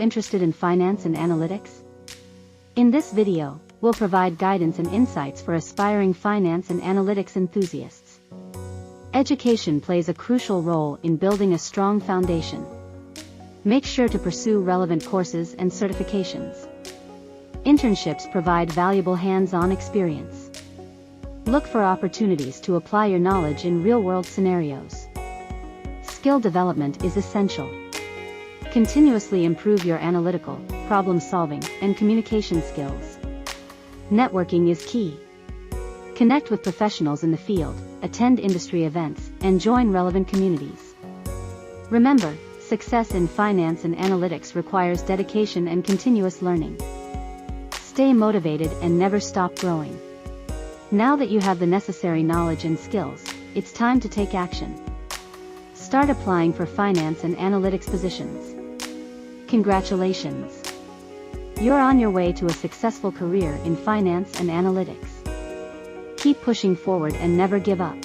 interested in finance and analytics? In this video, we'll provide guidance and insights for aspiring finance and analytics enthusiasts. Education plays a crucial role in building a strong foundation. Make sure to pursue relevant courses and certifications. Internships provide valuable hands-on experience. Look for opportunities to apply your knowledge in real-world scenarios. Skill development is essential. Continuously improve your analytical, problem-solving, and communication skills. Networking is key. Connect with professionals in the field, attend industry events, and join relevant communities. Remember, success in finance and analytics requires dedication and continuous learning. Stay motivated and never stop growing. Now that you have the necessary knowledge and skills, it's time to take action. Start applying for finance and analytics positions. Congratulations! You're on your way to a successful career in finance and analytics. Keep pushing forward and never give up.